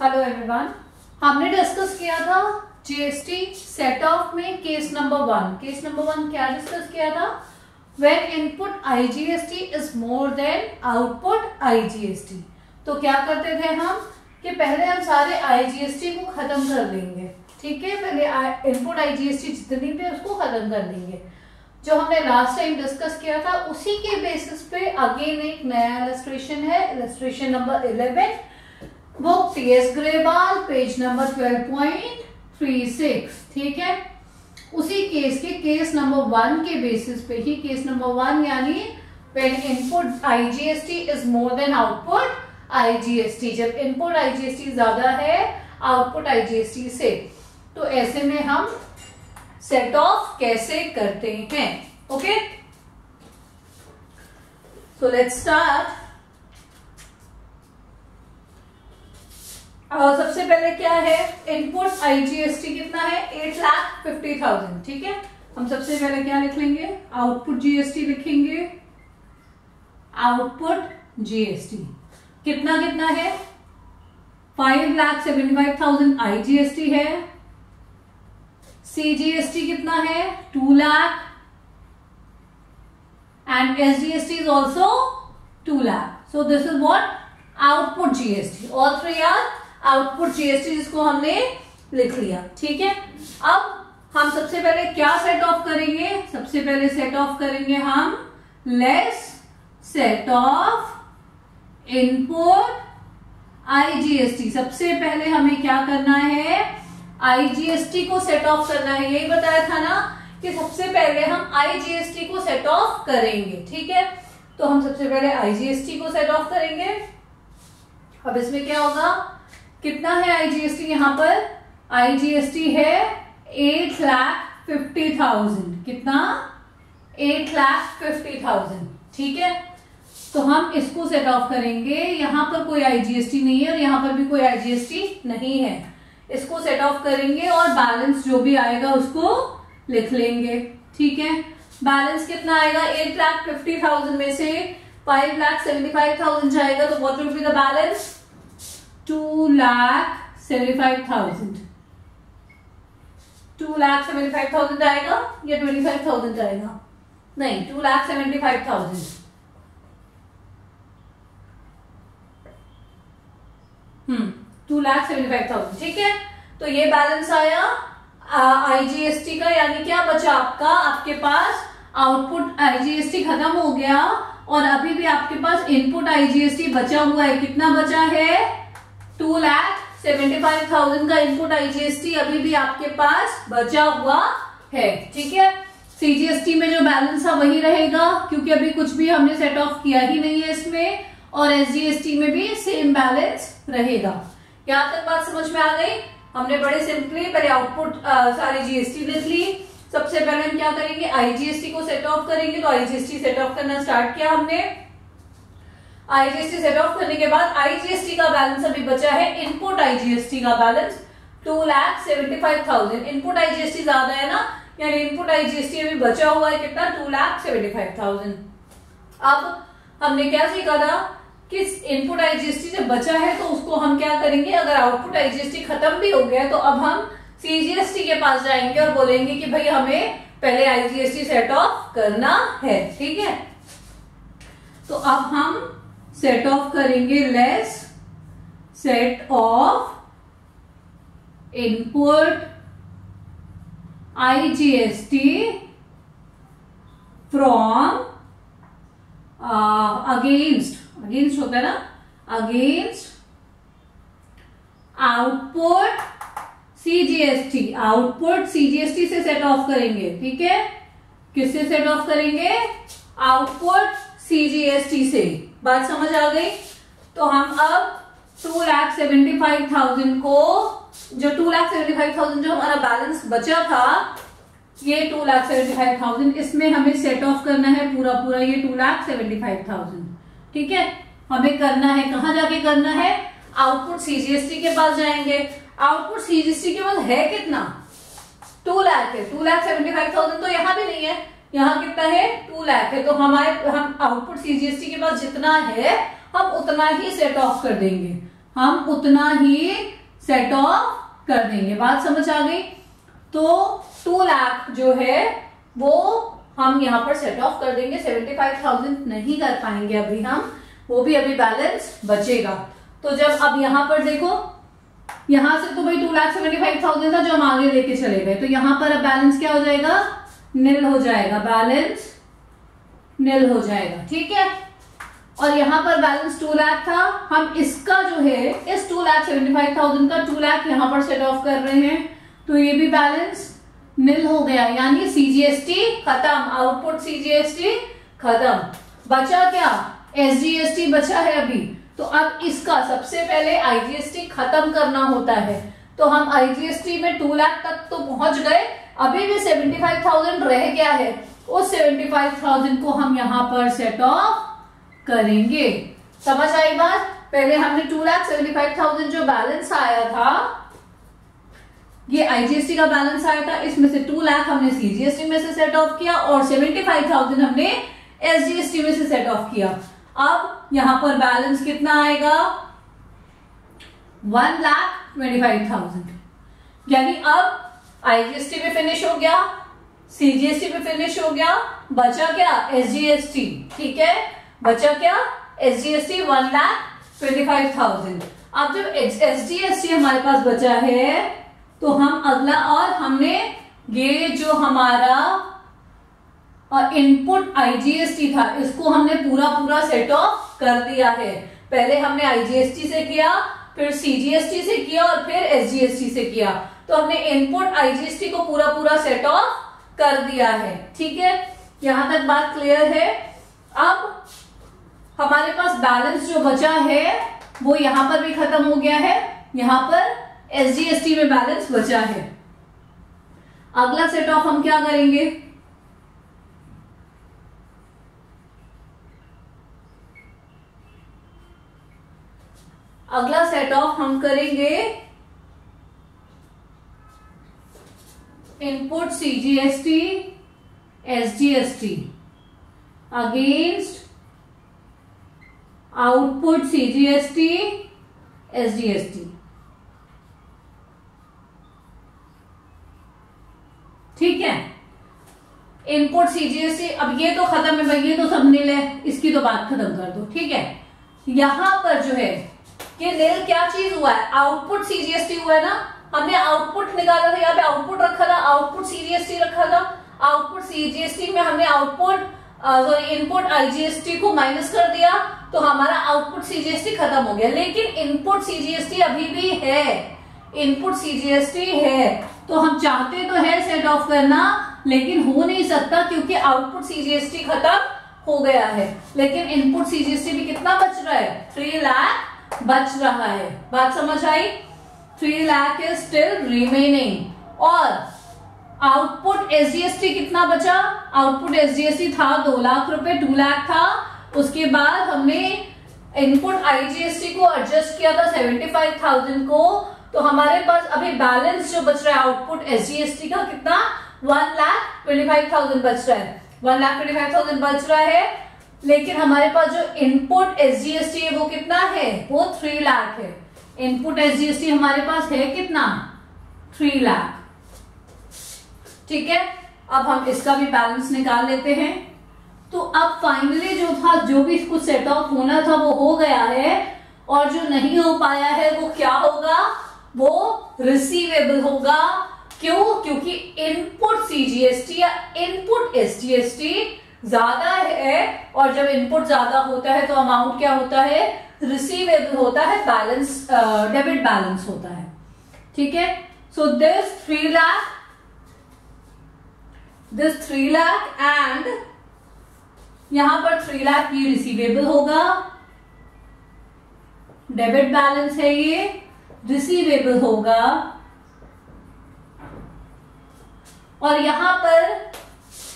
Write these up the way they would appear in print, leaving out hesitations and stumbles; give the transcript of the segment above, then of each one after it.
Hello everyone, हमने discuss किया था जीएसटी सेट ऑफ में case number one. Case number one क्या डिस्कस किया था? When input IGST is more than output IGST. तो क्या करते थे हम कि पहले हम सारे आईजीएसटी को खत्म कर देंगे। ठीक है, पहले इनपुट आईजीएसटी जितनी भी उसको खत्म कर देंगे। जो हमने लास्ट टाइम डिस्कस किया था उसी के बेसिस पे अगेन एक नया इलस्ट्रेशन है, illustration number 11, book TS Grewal, page number 12.36। ठीक है, उसी केस के केस नंबर 1 के बेसिस पे ही, केस नंबर 1 यानी when input IGST is more than output IGST, जब इनपुट आईजीएसटी ज्यादा है आउटपुट आईजीएसटी से, तो ऐसे में हम सेट ऑफ कैसे करते हैं। Okay, so let's start. सबसे पहले क्या है, इनपुट आईजीएसटी कितना है? 8,50,000। ठीक है, हम सबसे पहले क्या लिख लेंगे? आउटपुट जीएसटी लिखेंगे। आउटपुट जीएसटी कितना कितना है? 5,75,000 आईजीएसटी है। सीजीएसटी कितना है? 2 lakh and SGST is also 2 lakh. So this is what output GST. All three are output GST, जिसको हमने लिख लिया। ठीक है, अब हम सबसे पहले क्या सेट ऑफ करेंगे? सबसे पहले सेट ऑफ करेंगे हम less set of input IGST. सबसे पहले हमें क्या करना है? आईजीएसटी को सेट ऑफ करना है। यही बताया था ना कि सबसे पहले हम आईजीएसटी को सेट ऑफ करेंगे। ठीक है, तो हम सबसे पहले आईजीएसटी को सेट ऑफ करेंगे। अब इसमें क्या होगा? कितना है आईजीएसटी? यहां पर आईजीएसटी है 8,50,000। कितना? 8,50,000। ठीक है, तो हम इसको सेट ऑफ करेंगे। यहां पर कोई आईजीएसटी नहीं है और यहां पर भी कोई आईजीएसटी नहीं है। इसको सेट ऑफ करेंगे और बैलेंस जो भी आएगा उसको लिख लेंगे। ठीक है, बैलेंस कितना आएगा? 8,50,000 में से 5,75,000 जाएगा, तो what will be the balance? 2,75,000। 2,75,000 जाएगा या 25,000 जाएगा? नहीं, 2,75,000। 2,75,000। ठीक है, तो ये बैलेंस आया आईजीएसटी का। यानी क्या बचा आपका? आपके पास आउटपुट आईजीएसटी खत्म हो गया और अभी भी आपके पास इनपुट आईजीएसटी बचा हुआ है। कितना बचा है? 2,75,000 का इनपुट आईजीएसटी अभी भी आपके पास बचा हुआ है। ठीक है, सीजीएसटी में जो बैलेंस था वही रहेगा क्योंकि अभी कुछ भी हमने सेट ऑफ किया ही नहीं है इसमें, और एसजीएसटी में भी सेम बैलेंस रहेगा। यहां तक बात समझ में आ गई? हमने बड़े सिंपली पहले आउटपुट सारी जीएसटी लिख ली। सबसे पहले हम क्या करेंगे? आईजीएसटी को सेट ऑफ करेंगे। तो आईजीएसटी सेट ऑफ करना स्टार्ट किया हमने। आईजीएसटी सेट ऑफ करने के बाद आईजीएसटी का बैलेंस अभी बचा है, इनपुट आईजीएसटी का बैलेंस 2,75,000। इनपुट आईजीएसटी ज्यादा है ना, यानी इनपुट आईजीएसटी अभी बचा हुआ है कितना? 2,75,000। अब हमने क्या सीखा था कि इनपुट आईजीएसटी जब बचा है तो उसको हम क्या करेंगे? अगर आउटपुट आईजीएसटी खत्म भी हो गया तो अब हम सीजीएसटी के पास जाएंगे और बोलेंगे कि भाई हमें पहले आईजीएसटी सेट ऑफ करना है। ठीक है, तो अब हम सेट ऑफ करेंगे less set of input IGST from against होता है ना, against output CGST. Output CGST से सेट ऑफ करेंगे। ठीक है, किससे सेट ऑफ करेंगे? आउटपुट सीजीएसटी से। बात समझ आ गई? तो हम अब 2,75,000 को, जो 2,75,000 जो हमारा बैलेंस बचा था, ये 2,75,000 इसमें हमें सेट ऑफ करना है पूरा पूरा ये 2,75,000। ठीक है, हमें करना है, कहां जाके करना है? आउटपुट सीजीएसटी के पास जाएंगे। आउटपुट सीजीएसटी के पास है कितना? 2 लाख है। 2,75,000 तो यहां भी नहीं है, यहाँ कितना है? 2 लाख है। तो हम आउटपुट सीजीएसटी के पास जितना है हम उतना ही सेट ऑफ कर देंगे। हम उतना ही सेट ऑफ कर देंगे। बात समझ आ गई? तो 2 लाख जो है वो हम यहाँ पर सेट ऑफ कर देंगे। 75,000 नहीं कर पाएंगे अभी हम, वो भी अभी बैलेंस बचेगा। तो जब अब यहाँ पर देखो, यहां से तो भाई 2,75,000 था जो हम आगे लेके चले गए, तो यहां पर अब बैलेंस क्या हो जाएगा? निल हो जाएगा, बैलेंस निल हो जाएगा। ठीक है, और यहां पर बैलेंस 2 लाख था, हम इसका जो है इस 2,75,000 का 2 लाख यहां पर सेट ऑफ कर रहे हैं, तो ये भी बैलेंस निल हो गया, यानी सीजीएसटी खत्म, आउटपुट सीजीएसटी खत्म। बचा क्या? एसजीएसटी बचा है अभी। तो अब इसका सबसे पहले आईजीएसटी खत्म करना होता है, तो हम आईजीएसटी में 2 लाख तक तो पहुंच गए, अभी भी 75,000 रह गया है, उस 75,000 को हम यहां पर सेट ऑफ करेंगे। समझ आई बात? पहले हमने 2,75,000 जो बैलेंस आया था, ये आईजीएसटी का बैलेंस आया था, इसमें से 2 लाख हमने सीजीएसटी में से सेट ऑफ किया और 75,000 हमने एसजीएसटी में से सेट ऑफ किया। अब यहां पर बैलेंस कितना आएगा? 1,25,000। यानी अब आईजीएसटी भी फिनिश हो गया, सीजीएसटी भी फिनिश हो गया, बचा क्या? एसजीएसटी। ठीक है, बचा क्या? एसजीएसटी 1,25,000। अब जब एसजीएसटी हमारे पास बचा है, तो हम अगला, और हमने ये जो हमारा इनपुट आईजीएसटी था, इसको हमने पूरा सेट ऑफ कर दिया है। पहले हमने आईजीएसटी से किया, फिर सीजीएसटी से किया और फिर एसजीएसटी से किया, तो हमने इनपुट आईजीएसटी को पूरा सेट ऑफ कर दिया है। ठीक है, यहां तक बात क्लियर है? अब हमारे पास बैलेंस जो बचा है वो यहां पर भी खत्म हो गया है, यहां पर एसजीएसटी में बैलेंस बचा है। अगला सेट ऑफ हम क्या करेंगे? अगला सेट ऑफ हम करेंगे input CGST SGST against output CGST SGST. ठीक है, इनपुट सीजीएसटी, अब ये तो खत्म है भाई, ये तो सब निल है, इसकी तो बात खत्म कर दो। ठीक है, यहां पर जो है ये निल क्या चीज हुआ है? आउटपुट सीजीएसटी हुआ है ना, हमने आउटपुट निकाला था, यहाँ पे आउटपुट रखा था, आउटपुट सीजीएसटी रखा था, आउटपुट सीजीएसटी में हमने इनपुट आईजीएसटी को माइनस कर दिया, तो हमारा आउटपुट सीजीएसटी खत्म हो गया। लेकिन इनपुट सीजीएसटी अभी भी है, इनपुट सीजीएसटी है, तो हम चाहते तो है सेट ऑफ करना, लेकिन हो नहीं सकता क्योंकि आउटपुट सीजीएसटी खत्म हो गया है। लेकिन इनपुट सीजीएसटी भी कितना बच रहा है? 3 लाख बच रहा है। बात समझ आई? 3 लाख इज स्टिल रिमेनिंग। और आउटपुट एसजीएसटी कितना बचा? आउटपुट एसजीएसटी था 2 लाख रुपए, 2 लाख था, उसके बाद हमने इनपुट आईजीएसटी को एडजस्ट किया था 75,000 को, तो हमारे पास अभी बैलेंस जो बच रहा है आउटपुट एसजीएसटी का कितना? 1,25,000 बच रहा है, 1,25,000 बच रहा है। लेकिन हमारे पास जो इनपुट एसजीएसटी है वो कितना है? वो 3 लाख है। इनपुट एसजीएसटी हमारे पास है कितना? 3 लाख। ठीक है, अब हम इसका भी बैलेंस निकाल लेते हैं। तो अब फाइनली जो था, जो भी कुछ सेट ऑफ होना था वो हो गया है, और जो नहीं हो पाया है वो क्या होगा? वो रिसीवेबल होगा। क्यों? क्योंकि इनपुट सीजीएसटी या इनपुट एसजीएसटी ज्यादा है, और जब इनपुट ज्यादा होता है तो अमाउंट क्या होता है? रिसीवेबल होता है, बैलेंस डेबिट बैलेंस होता है। ठीक है, सो दिस 3 लाख एंड यहां पर 3 लाख ये रिसीवेबल होगा, डेबिट बैलेंस है, ये रिसीवेबल होगा। और यहां पर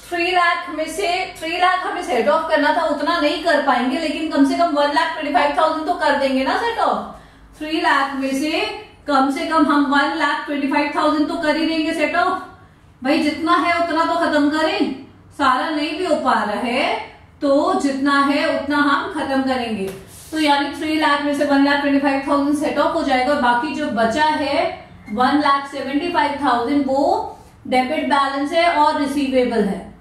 3 लाख में से 3 लाख हमें सेट ऑफ करना था, उतना नहीं कर पाएंगे, लेकिन कम से कम 1,25,000 तो कर देंगे ना सेट ऑफ। 3 लाख में से कम हम 1,25,000 तो कर ही देंगे सेट ऑफ। भाई जितना है उतना तो खत्म करें, सारा नहीं भी हो पा रहा है तो जितना है उतना हम खत्म करेंगे। तो यानी 3 लाख में से 1,25,000 सेट ऑफ हो जाएगा और बाकी जो बचा है 1,75,000 वो डेबिट बैलेंस है और रिसीवेबल है।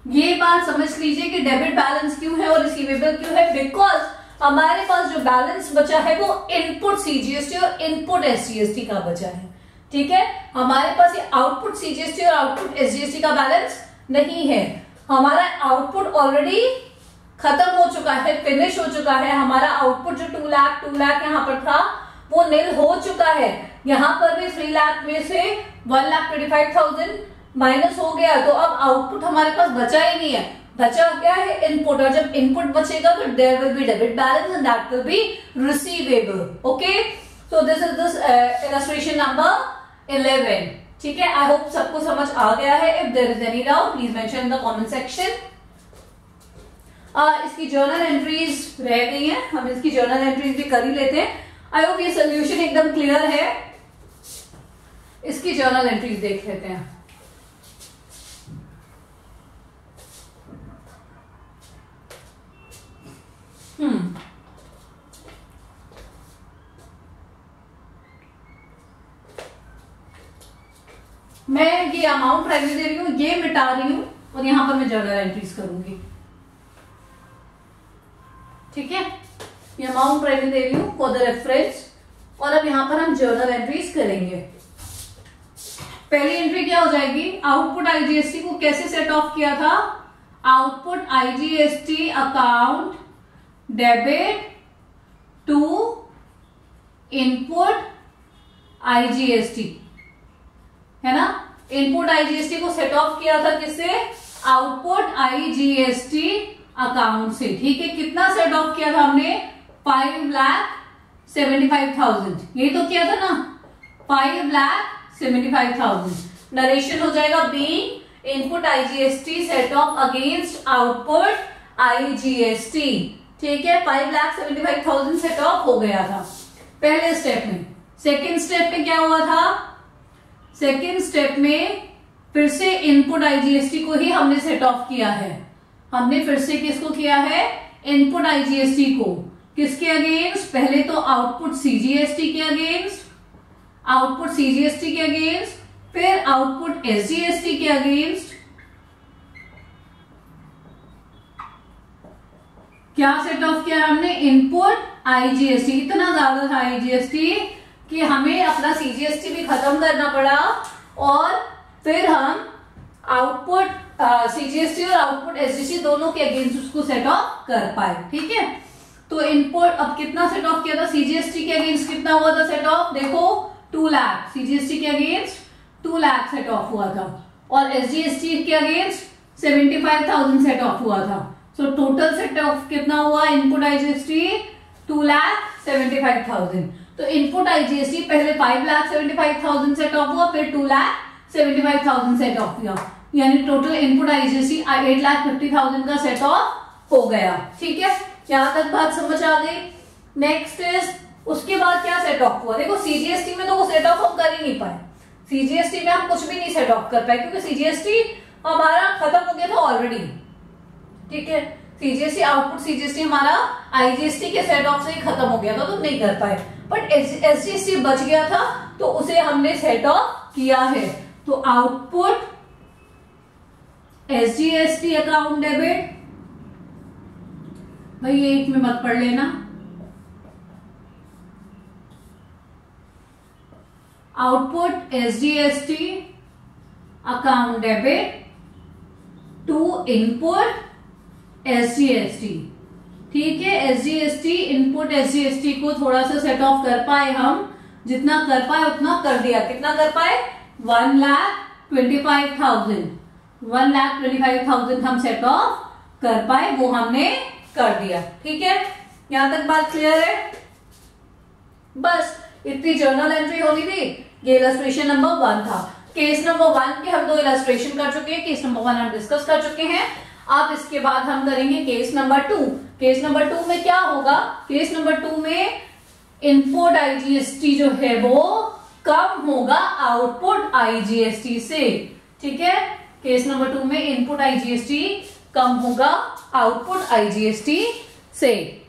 ये बात समझ लीजिए कि डेबिट बैलेंस क्यों है और रिसीवेबल क्यों है, बिकॉज हमारे पास जो बैलेंस बचा है वो इनपुट सीजीएसटी और इनपुट एसजीएसटी का बचा है। ठीक है, हमारे पास ये आउटपुट सीजीएसटी और आउटपुट एसजीएसटी का बैलेंस नहीं है। हमारा आउटपुट ऑलरेडी खत्म हो चुका है, फिनिश हो चुका है। हमारा आउटपुट जो 2 लाख यहाँ पर था वो निल हो चुका है। यहाँ पर भी 3 लाख में से 1,25,000 माइनस हो गया, तो अब आउटपुट हमारे पास बचा ही नहीं है, बचा क्या है इनपुट। और जब इनपुट बचेगा तो there will be debit balance and that will be receivable. Okay, so this is this illustration number 11। ठीक है, आई होप सबको समझ आ गया है। If there is any doubt please mention in the comment section. इसकी जर्नल एंट्रीज रह गई हैं, हम इसकी जर्नल एंट्रीज भी कर ही लेते हैं। आई होप ये सोल्यूशन एकदम क्लियर है। इसकी जर्नल एंट्रीज देख लेते हैं। मैं ये अमाउंट रेवेन्यू दे रही हूं, ये मिटा रही हूं और यहां पर मैं जर्नल एंट्रीज करूंगी। ठीक है, ये अमाउंट रेवेन्यू दे रही हूं फॉर द रेफरेंस और अब यहां पर हम जर्नल एंट्रीज करेंगे। पहली एंट्री क्या हो जाएगी, आउटपुट आईजीएसटी को कैसे सेट ऑफ किया था, output IGST account debit to input IGST, है ना। इनपुट आईजीएसटी को सेट ऑफ किया था किससे, आउटपुट आईजीएसटी अकाउंट से। ठीक है, कितना सेट ऑफ किया था हमने, 5,75,000, यही तो किया था ना, 5,75,000। नरेशन हो जाएगा being input IGST set of against output IGST. ठीक है, 5,75,000 सेट ऑफ हो गया था पहले स्टेप में। सेकेंड स्टेप में क्या हुआ था, सेकेंड स्टेप में फिर से इनपुट आईजीएसटी को ही हमने सेट ऑफ किया है। हमने फिर से किसको किया है, इनपुट आईजीएसटी को, किसके अगेंस्ट, पहले तो आउटपुट सीजीएसटी के अगेंस्ट, आउटपुट सीजीएसटी के अगेंस्ट, फिर आउटपुट एसजीएसटी के अगेंस्ट। क्या सेट ऑफ किया हमने, इनपुट आईजीएसटी। इतना ज्यादा था आईजीएसटी कि हमें अपना सीजीएसटी भी खत्म करना पड़ा और फिर हम आउटपुट सीजीएसटी और आउटपुट एसजीएसटी दोनों के अगेंस्ट उसको सेट ऑफ कर पाए। ठीक है, तो इनपुट अब कितना सेट ऑफ किया था, सीजीएसटी के अगेंस्ट कितना हुआ था सेट ऑफ, देखो 2 लाख, सीजीएसटी के अगेंस्ट 2 लाख सेट ऑफ हुआ था और एसजीएसटी के अगेंस्ट 75,000 सेट ऑफ हुआ था। सो टोटल सेट ऑफ कितना हुआ, इनपुट आईजीएसटी 2,75,000। तो इनपुट आईजीएसटी पहले 5,75,000 सेट ऑफ हुआ, फिर 2,75,000 सेट ऑफ हुआ, यानी टोटल इनपुट आईजीएसटी 8,50,000 का सेट ऑफ हो गया। ठीक है, यहां तक बात समझ आ गई। नेक्स्ट इज, उसके बाद क्या सेट ऑफ हुआ, देखो सीजीएसटी में तो वो सेट ऑफ हम कर ही नहीं पाए, सीजीएसटी में हम कुछ भी नहीं सेट ऑफ कर पाए क्योंकि सीजीएसटी हमारा खत्म हो गया था ऑलरेडी। ठीक है, सीजीएसटी आउटपुट सीजीएसटी हमारा आईजीएसटी के सेट ऑफ से ही खत्म हो गया था, तो नहीं कर पाए, बट एसजीएसटी बच गया था तो उसे हमने सेट ऑफ किया है। तो आउटपुट एसजीएसटी अकाउंट डेबिट, भाई ये एक में मत पढ़ लेना, output SGST account debit to input SGST. ठीक है, एसजीएसटी इनपुट एसजीएसटी को थोड़ा सा सेट ऑफ कर पाए हम, जितना कर पाए उतना कर दिया। कितना कर पाए, 1,25,000, 1,25,000 हम सेट ऑफ कर पाए, वो हमने कर दिया। ठीक है, यहां तक बात क्लियर है। बस इतनी जर्नल एंट्री होनी थी। ये इलस्ट्रेशन नंबर 1 था। केस नंबर 1 के हम 2 इलस्ट्रेशन कर चुके हैं, केस नंबर 1 हम डिस्कस कर चुके हैं। अब इसके बाद हम करेंगे केस नंबर 2। केस नंबर 2 में क्या होगा, केस नंबर 2 में इनपुट आईजीएसटी जो है वो कम होगा आउटपुट आईजीएसटी से। ठीक है, केस नंबर 2 में इनपुट आईजीएसटी कम होगा आउटपुट आईजीएसटी से